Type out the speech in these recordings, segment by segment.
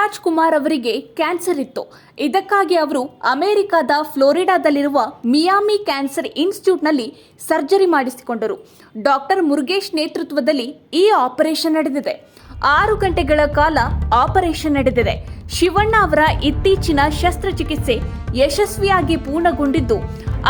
ಶಿವರಾಜ್ ಕುಮಾರ್ ಅವರಿಗೆ ಕ್ಯಾನ್ಸರ್ ಇತ್ತು. ಇದಕ್ಕಾಗಿ ಅವರು ಅಮೆರಿಕದ ಫ್ಲೋರಿಡಾದಲ್ಲಿರುವ ಮಿಯಾಮಿ ಕ್ಯಾನ್ಸರ್ ಇನ್ಸ್ಟಿಟ್ಯೂಟ್ನಲ್ಲಿ ಸರ್ಜರಿ ಮಾಡಿಸಿಕೊಂಡರು. ಡಾಕ್ಟರ್ ಮುರುಗೇಶ್ ನೇತೃತ್ವದಲ್ಲಿ ಈ ಆಪರೇಷನ್ ನಡೆದಿದೆ. 6 ಗಂಟೆಗಳ ಕಾಲ ಆಪರೇಷನ್ ನಡೆದಿದೆ. ಶಿವಣ್ಣ ಅವರ ಇತ್ತೀಚಿನ ಶಸ್ತ್ರಚಿಕಿತ್ಸೆ ಯಶಸ್ವಿಯಾಗಿ ಪೂರ್ಣಗೊಂಡಿದ್ದು,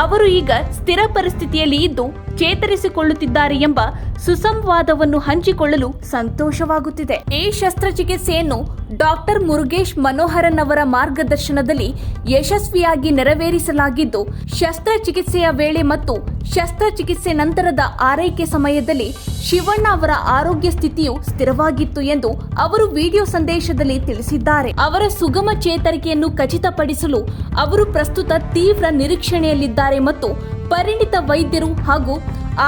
ಅವರು ಈಗ ಸ್ಥಿರ ಪರಿಸ್ಥಿತಿಯಲ್ಲಿ ಇದ್ದು ಚೇತರಿಸಿಕೊಳ್ಳುತ್ತಿದ್ದಾರೆ ಎಂಬ ಸುಸಂವಾದವನ್ನು ಹಂಚಿಕೊಳ್ಳಲು ಸಂತೋಷವಾಗುತ್ತಿದೆ. ಈ ಶಸ್ತ್ರಚಿಕಿತ್ಸೆಯನ್ನು ಡಾಕ್ಟರ್ ಮುರುಗೇಶ್ ಮನೋಹರನ್ ಅವರ ಮಾರ್ಗದರ್ಶನದಲ್ಲಿ ಯಶಸ್ವಿಯಾಗಿ ನೆರವೇರಿಸಲಾಗಿದ್ದು, ಶಸ್ತ್ರಚಿಕಿತ್ಸೆಯ ವೇಳೆ ಮತ್ತು ಶಸ್ತ್ರಚಿಕಿತ್ಸೆ ನಂತರದ ಆರೈಕೆ ಸಮಯದಲ್ಲಿ ಶಿವಣ್ಣ ಅವರ ಆರೋಗ್ಯ ಸ್ಥಿತಿಯು ಸ್ಥಿರವಾಗಿತ್ತು ಎಂದು ಅವರು ವಿಡಿಯೋ ಸಂದೇಶದಲ್ಲಿ ತಿಳಿಸಿದ್ದಾರೆ. ಅವರ ಸುಗಮ ಚೇತರಿಕೆಯನ್ನು ಖಚಿತಪಡಿಸಲು ಅವರು ಪ್ರಸ್ತುತ ತೀವ್ರ ನಿರೀಕ್ಷಣೆಯಲ್ಲಿದ್ದಾರೆ ಮತ್ತು ಪರಿಣಿತ ವೈದ್ಯರು ಹಾಗೂ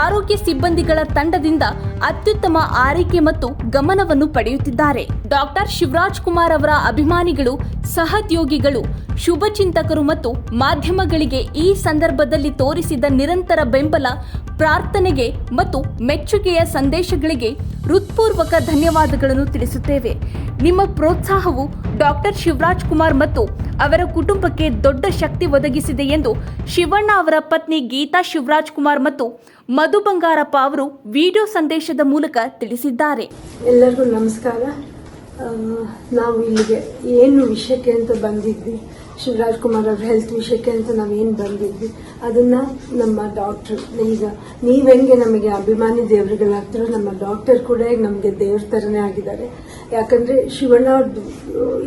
ಆರೋಗ್ಯ ಸಿಬ್ಬಂದಿಗಳ ತಂಡದಿಂದ ಅತ್ಯುತ್ತಮ ಆರೈಕೆ ಮತ್ತು ಗಮನವನ್ನು ಪಡೆಯುತ್ತಿದ್ದಾರೆ. ಡಾಕ್ಟರ್ ಶಿವರಾಜ್ ಕುಮಾರ್ ಅವರ ಅಭಿಮಾನಿಗಳು, ಸಹೋದ್ಯೋಗಿಗಳು, ಶುಭಚಿಂತಕರು ಮತ್ತು ಮಾಧ್ಯಮಗಳಿಗೆ ಈ ಸಂದರ್ಭದಲ್ಲಿ ತೋರಿಸಿದ ನಿರಂತರ ಬೆಂಬಲ, ಪ್ರಾರ್ಥನೆಗೆ ಮತ್ತು ಮೆಚ್ಚುಗೆಯ ಸಂದೇಶಗಳಿಗೆ ಹೃತ್ಪೂರ್ವಕ ಧನ್ಯವಾದಗಳನ್ನು ತಿಳಿಸುತ್ತೇವೆ. ನಿಮ್ಮ ಪ್ರೋತ್ಸಾಹವು ಡಾಕ್ಟರ್ ಶಿವರಾಜ್ ಕುಮಾರ್ ಮತ್ತು ಅವರ ಕುಟುಂಬಕ್ಕೆ ದೊಡ್ಡ ಶಕ್ತಿ ಒದಗಿಸಿದೆ ಎಂದು ಶಿವಣ್ಣ ಅವರ ಪತ್ನಿ ಗೀತಾ ಶಿವರಾಜ್ ಕುಮಾರ್ ಮತ್ತು ಮಧು ಬಂಗಾರಪ್ಪ ಅವರು ವಿಡಿಯೋ ಸಂದೇಶದ ಮೂಲಕ ತಿಳಿಸಿದ್ದಾರೆ. ಎಲ್ಲರಿಗೂ ನಮಸ್ಕಾರ. ನಾವು ಇಲ್ಲಿಗೆ ಏನು ವಿಷಯಕ್ಕೆ ಅಂತ ಬಂದಿದ್ವಿ, ಶಿವರಾಜ್ ಕುಮಾರ್ ಅವ್ರ ಹೆಲ್ತ್ ವಿಷಯಕ್ಕೆ ಅಂತ ನಾವೇನು ಬಂದಿದ್ವಿ ಅದನ್ನ ನಮ್ಮ ಡಾಕ್ಟರ್, ಈಗ ನೀವೆಂಗೆ ನಮಗೆ ಅಭಿಮಾನಿ ದೇವರುಗಳಾಗ್ತಾರೋ ನಮ್ಮ ಡಾಕ್ಟರ್ ಕೂಡ ಈಗ ನಮಗೆ ದೇವ್ರ ಥರನೇ ಆಗಿದ್ದಾರೆ. ಯಾಕಂದ್ರೆ ಶಿವಣ್ಣ ಅವ್ರದ್ದು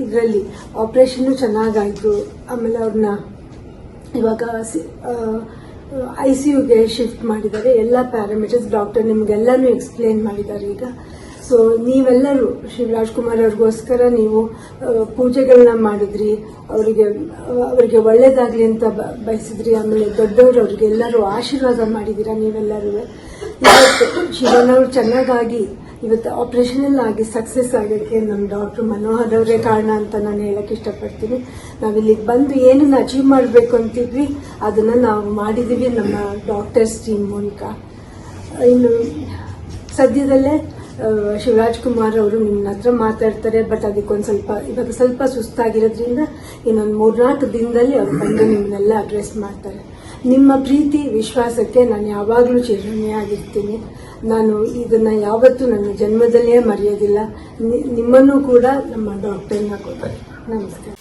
ಇದರಲ್ಲಿ ಆಪರೇಷನ್ನು ಚೆನ್ನಾಗಾಯಿತು. ಆಮೇಲೆ ಅವ್ರನ್ನ ಇವಾಗ ICUಗೆ ಶಿಫ್ಟ್ ಮಾಡಿದ್ದಾರೆ. ಎಲ್ಲ ಪ್ಯಾರಾಮೀಟರ್ಸ್ ಡಾಕ್ಟರ್ ನಿಮ್ಗೆಲ್ಲಾನು ಎಕ್ಸ್ಪ್ಲೇನ್ ಮಾಡಿದ್ದಾರೆ ಈಗ. ಸೊ ನೀವೆಲ್ಲರೂ ಶಿವರಾಜ್ ಕುಮಾರ್ ಅವ್ರಿಗೋಸ್ಕರ ನೀವು ಪೂಜೆಗಳನ್ನ ಮಾಡಿದ್ರಿ, ಅವರಿಗೆ ಒಳ್ಳೇದಾಗ್ಲಿ ಅಂತ ಬಯಸಿದ್ರಿ. ಆಮೇಲೆ ದೊಡ್ಡವರು ಅವ್ರಿಗೆಲ್ಲರೂ ಆಶೀರ್ವಾದ ಮಾಡಿದ್ದೀರಾ ನೀವೆಲ್ಲರೂ. ಇವತ್ತು ಶಿವಣ್ಣ ಅವ್ರು ಚೆನ್ನಾಗಾಗಿ ಇವತ್ತು ಆಪರೇಷನ್ ಆಗಿ ಸಕ್ಸಸ್ ಆಗೋಕ್ಕೆ ನಮ್ಮ ಡಾಕ್ಟರ್ ಮನೋಹರ್ ಅವರೇ ಕಾರಣ ಅಂತ ನಾನು ಹೇಳಕ್ ಇಷ್ಟಪಡ್ತೀನಿ. ನಾವಿಲ್ಲಿಗೆ ಬಂದು ಏನನ್ನ ಅಚೀವ್ ಮಾಡಬೇಕು ಅಂತಿದ್ವಿ ಅದನ್ನ ನಾವು ಮಾಡಿದೀವಿ ನಮ್ಮ ಡಾಕ್ಟರ್ಸ್ ಟೀಮ್ ಮೂಲಕ. ಇನ್ನು ಸದ್ಯದಲ್ಲೇ ಶಿವರಾಜ್ ಕುಮಾರ್ ಅವರು ನಿಮ್ಮ ಹತ್ರ ಮಾತಾಡ್ತಾರೆ. ಬಟ್ ಇವಾಗ ಸ್ವಲ್ಪ ಸುಸ್ತಾಗಿರೋದ್ರಿಂದ ಇನ್ನೊಂದು 3-4 ದಿನದಲ್ಲಿ ಅವ್ರು ಬಂದು ನಿಮ್ಮನ್ನೆಲ್ಲ ಅಡ್ರೆಸ್ ಮಾಡ್ತಾರೆ. ನಿಮ್ಮ ಪ್ರೀತಿ ವಿಶ್ವಾಸಕ್ಕೆ ನಾನು ಯಾವಾಗಲೂ ಚಿರಋಣಿಯಾಗಿರ್ತೀನಿ. ನಾನು ಇದನ್ನ ಯಾವತ್ತೂ ನನ್ನ ಜನ್ಮದಲ್ಲೇ ಮರೆಯೋದಿಲ್ಲ. ನಿಮ್ಮನ್ನು ಕೂಡ ನಮ್ಮ ಡಾಕ್ಟರ್ನ ಕೊಡ್ತಾರೆ. ನಮಸ್ಕಾರ.